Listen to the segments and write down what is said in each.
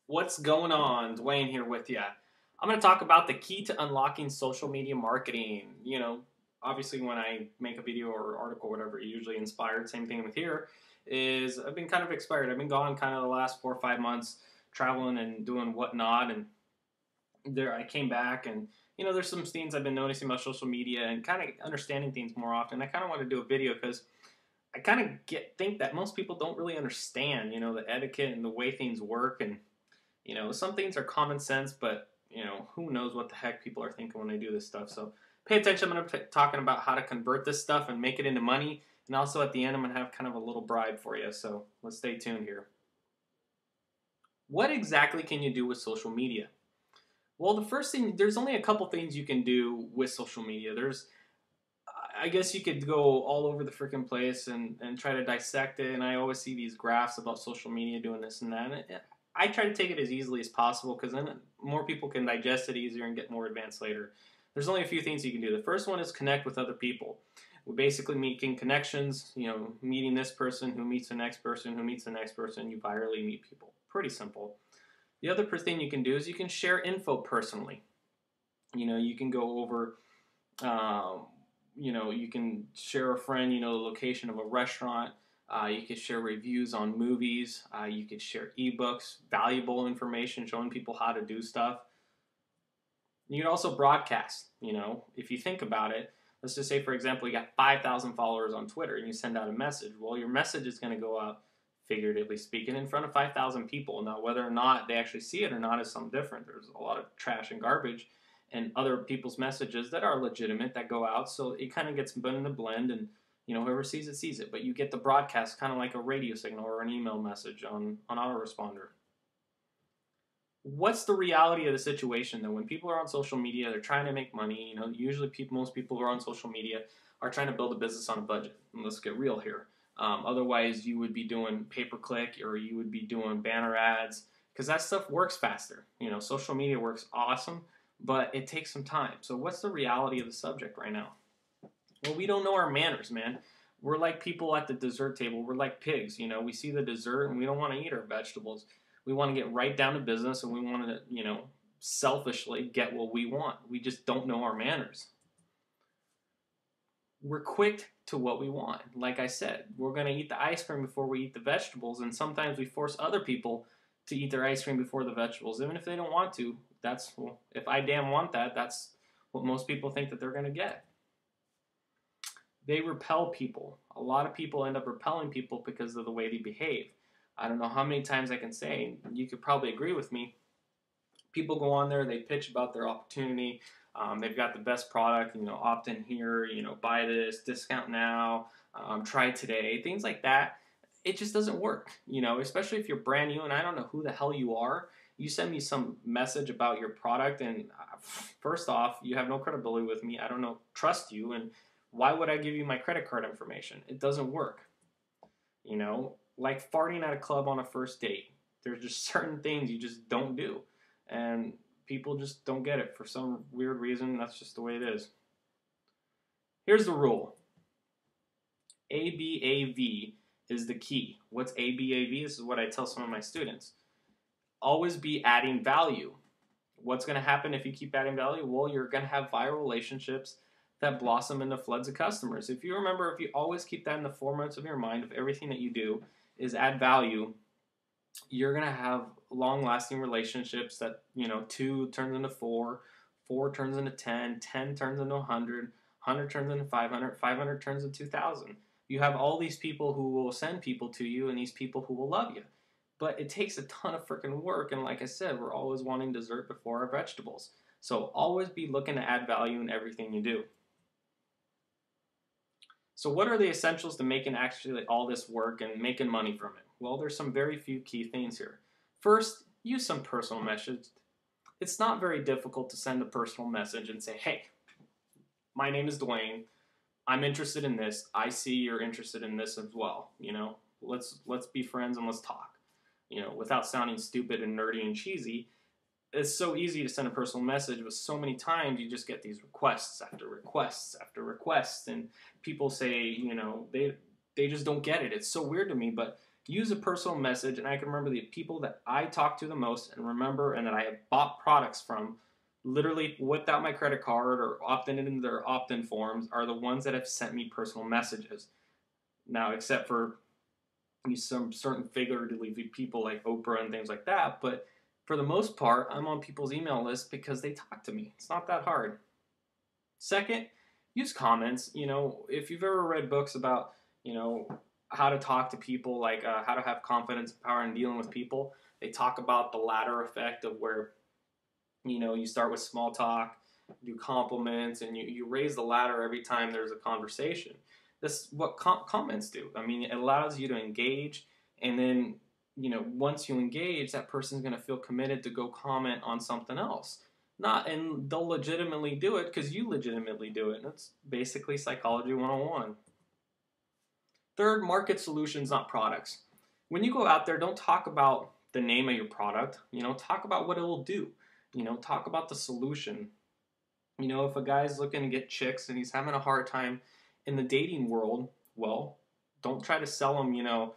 What's going on? Dwayne here with you. I'm going to talk about the key to unlocking social media marketing. Obviously, when I make a video or article, whatever, usually inspired. Same thing with here. Is I've been kind of expired. I've been gone kind of the last 4 or 5 months, traveling and doing whatnot, and there I came back and there's some things I've been noticing about social media and kind of understanding things more often. I kind of want to do a video because I kind of think that most people don't really understand the etiquette and the way things work, and some things are common sense, but who knows what the heck people are thinking when they do this stuff. So pay attention. I'm going to be talking about how to convert this stuff and make it into money. And also at the end, I'm going to have kind of a little bribe for you. So let's stay tuned here. What exactly can you do with social media? Well, the first thing, there's only a couple things you can do with social media. I guess you could go all over the freaking place and try to dissect it. And I always see these graphs about social media doing this and that. And I try to take it as easily as possible because then more people can digest it easier and get more advanced later. There's only a few things you can do. The first one is connect with other people. We're basically making connections, meeting this person who meets the next person who meets the next person. You virally meet people. Pretty simple. The other thing you can do is you can share info personally. You can go over, you can share a friend, the location of a restaurant. You could share reviews on movies. You could share ebooks, valuable information showing people how to do stuff. You could also broadcast. If you think about it, let's just say, for example, you got 5,000 followers on Twitter and you send out a message. Well, your message is going to go out, figuratively speaking, in front of 5,000 people. Now, whether or not they actually see it or not is something different. There's a lot of trash and garbage and other people's messages that are legitimate that go out. So it kind of gets put in a blend, and whoever sees it sees it. But you get the broadcast kind of like a radio signal or an email message on autoresponder. What's the reality of the situation though? When people are on social media, they're trying to make money. Usually most people who are on social media are trying to build a business on a budget. And let's get real here. Otherwise, you would be doing pay-per-click or you would be doing banner ads because that stuff works faster. Social media works awesome, but it takes some time. So what's the reality of the subject right now? Well, we don't know our manners, man. We're like people at the dessert table. We're like pigs. We see the dessert and we don't want to eat our vegetables. We want to get right down to business and we want to, selfishly get what we want. We just don't know our manners. We're quick to what we want. Like I said, we're going to eat the ice cream before we eat the vegetables, and sometimes we force other people to eat their ice cream before the vegetables, even if they don't want to. If I damn want that, that's what most people think that they're going to get. They repel people. A lot of people end up repelling people because of the way they behave. I don't know how many times I can say, you could probably agree with me. People go on there, they pitch about their opportunity. They've got the best product, opt in here, buy this, discount now, try today, things like that. It just doesn't work, especially if you're brand new and I don't know who the hell you are. You send me some message about your product and first off, you have no credibility with me. I don't trust you, and why would I give you my credit card information? It doesn't work. Like farting at a club on a first date. There's just certain things you just don't do. And people just don't get it for some weird reason. That's just the way it is. Here's the rule. ABAV is the key. What's ABAV? This is what I tell some of my students. Always be adding value. What's going to happen if you keep adding value? Well, you're going to have viral relationships that blossom into floods of customers. If you always keep that in the foremost of your mind, of everything that you do is add value, you're going to have long-lasting relationships that, 2 turns into 4, 4 turns into 10, 10 turns into 100, 100 turns into 500, 500 turns into 2,000. You have all these people who will send people to you and these people who will love you. But it takes a ton of freaking work, and like I said, we're always wanting dessert before our vegetables. So always be looking to add value in everything you do. So what are the essentials to making actually all this work and making money from it? Well, there's some very few key things here. First, use some personal message. It's not very difficult to send a personal message and say, hey, my name is Dwayne. I'm interested in this. I see you're interested in this as well. Let's be friends and let's talk. Without sounding stupid and nerdy and cheesy. It's so easy to send a personal message, but so many times you just get these requests after requests after requests, and people say, they just don't get it. It's so weird to me, but use a personal message, and I can remember the people that I talk to the most and remember and that I have bought products from, literally without my credit card or opted into their opt-in forms, are the ones that have sent me personal messages. Now, except for some certain figuratively people like Oprah and things like that, but for the most part, I'm on people's email list because they talk to me. It's not that hard. Second, use comments. If you've ever read books about, how to talk to people, like how to have confidence and power in dealing with people, they talk about the ladder effect of where, you start with small talk, do compliments, and you raise the ladder every time there's a conversation. This is what comments do. I mean, it allows you to engage, and then, once you engage, that person's going to feel committed to go comment on something else. And they'll legitimately do it because you legitimately do it. And it's basically psychology 101. Third, market solutions, not products. When you go out there, don't talk about the name of your product. Talk about what it will do. Talk about the solution. If a guy's looking to get chicks and he's having a hard time in the dating world, well, don't try to sell him,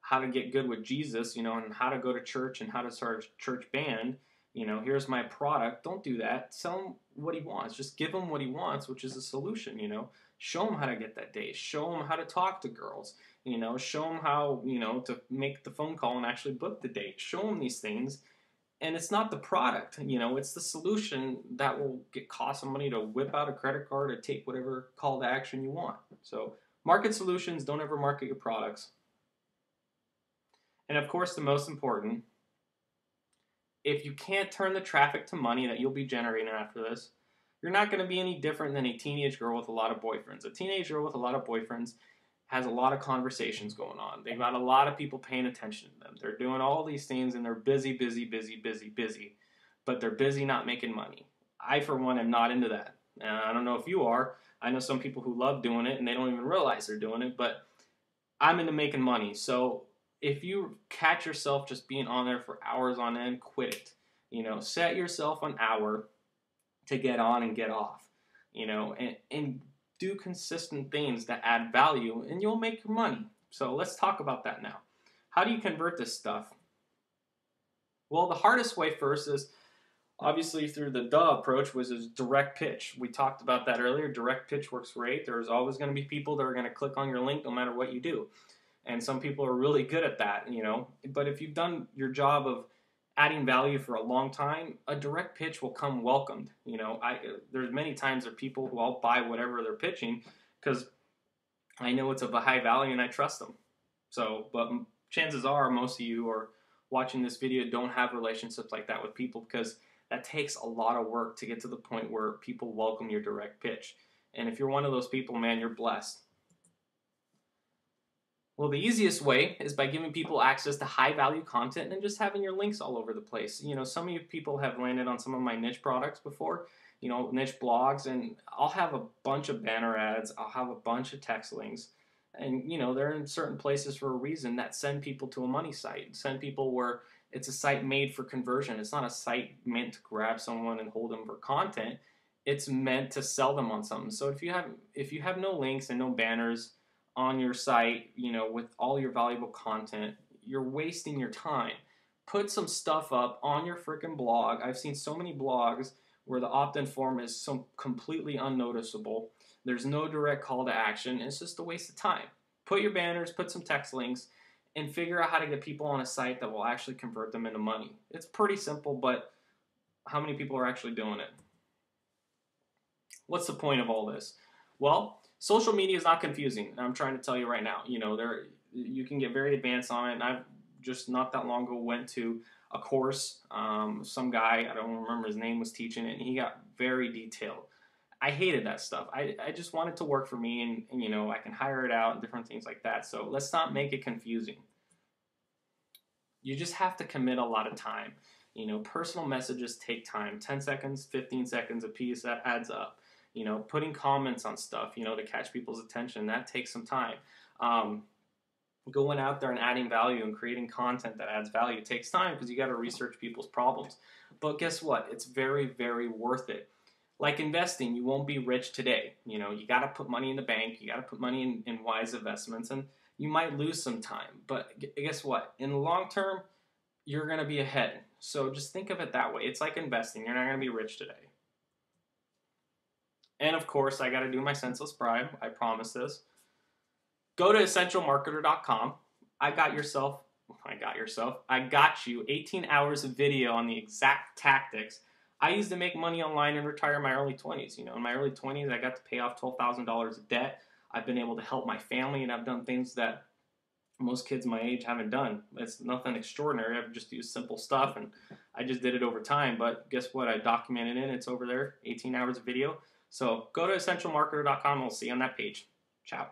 how to get good with Jesus, and how to go to church and how to start a church band. Here's my product. Don't do that. Sell him what he wants. Just give him what he wants, which is a solution. Show him how to get that date. Show him how to talk to girls. Show him how, to make the phone call and actually book the date. Show him these things. And it's not the product, it's the solution that will cost some money to whip out a credit card or take whatever call to action you want. So market solutions, don't ever market your products. And of course, the most important, if you can't turn the traffic to money that you'll be generating after this, you're not going to be any different than a teenage girl with a lot of boyfriends. A teenage girl with a lot of boyfriends has a lot of conversations going on. They've got a lot of people paying attention to them. They're doing all these things and they're busy, but they're busy not making money. I, for one, am not into that. I don't know if you are. I know some people who love doing it and they don't even realize they're doing it, but I'm into making money. So if you catch yourself just being on there for hours on end, quit it. Set yourself an hour to get on and get off, and do consistent things that add value and you'll make your money. So let's talk about that now. How do you convert this stuff? Well, the hardest way first is obviously through the approach, which is direct pitch. We talked about that earlier. Direct pitch works great. There's always going to be people that are going to click on your link no matter what you do. And some people are really good at that, But if you've done your job of adding value for a long time, a direct pitch will come welcomed. There's many times there are people who I'll buy whatever they're pitching because I know it's of a high value and I trust them. So, but chances are most of you are watching this video don't have relationships like that with people because that takes a lot of work to get to the point where people welcome your direct pitch. And if you're one of those people, man, you're blessed. Well, the easiest way is by giving people access to high-value content and just having your links all over the place. Some of you people have landed on some of my niche products before, niche blogs, and I'll have a bunch of banner ads. I'll have a bunch of text links. And, they're in certain places for a reason that send people to a money site, send people where it's a site made for conversion. It's not a site meant to grab someone and hold them for content. It's meant to sell them on something. So if you have no links and no banners on your site, with all your valuable content, you're wasting your time. Put some stuff up on your freaking blog. I've seen so many blogs where the opt-in form is so completely unnoticeable. There's no direct call to action. It's just a waste of time. Put your banners, put some text links, and figure out how to get people on a site that will actually convert them into money. It's pretty simple, but how many people are actually doing it? What's the point of all this? Well, social media is not confusing. I'm trying to tell you right now. You can get very advanced on it. And I've just not that long ago went to a course. Some guy, I don't remember his name, was teaching it, and he got very detailed. I hated that stuff. I just want it to work for me, and I can hire it out and different things like that. So let's not make it confusing. You just have to commit a lot of time. Personal messages take time. 10 seconds, 15 seconds a piece, that adds up. Putting comments on stuff, to catch people's attention, that takes some time. Going out there and adding value and creating content that adds value takes time because you got to research people's problems. But guess what? It's very, very worth it. Like investing, you won't be rich today. You got to put money in the bank. You got to put money in wise investments. And You might lose some time, but guess what? In the long term, you're going to be ahead. So just think of it that way. It's like investing. You're not going to be rich today. And of course, I got to do my senseless bribe. I promise this. Go to essentialmarketer.com. I got you 18 hours of video on the exact tactics I used to make money online and retire in my early 20s. In my early 20s, I got to pay off $12,000 of debt. I've been able to help my family, and I've done things that most kids my age haven't done. It's nothing extraordinary. I've just used simple stuff, and I just did it over time. But guess what? I documented it. It's over there, 18 hours of video. So go to essentialmarketer.com. We'll see you on that page. Ciao.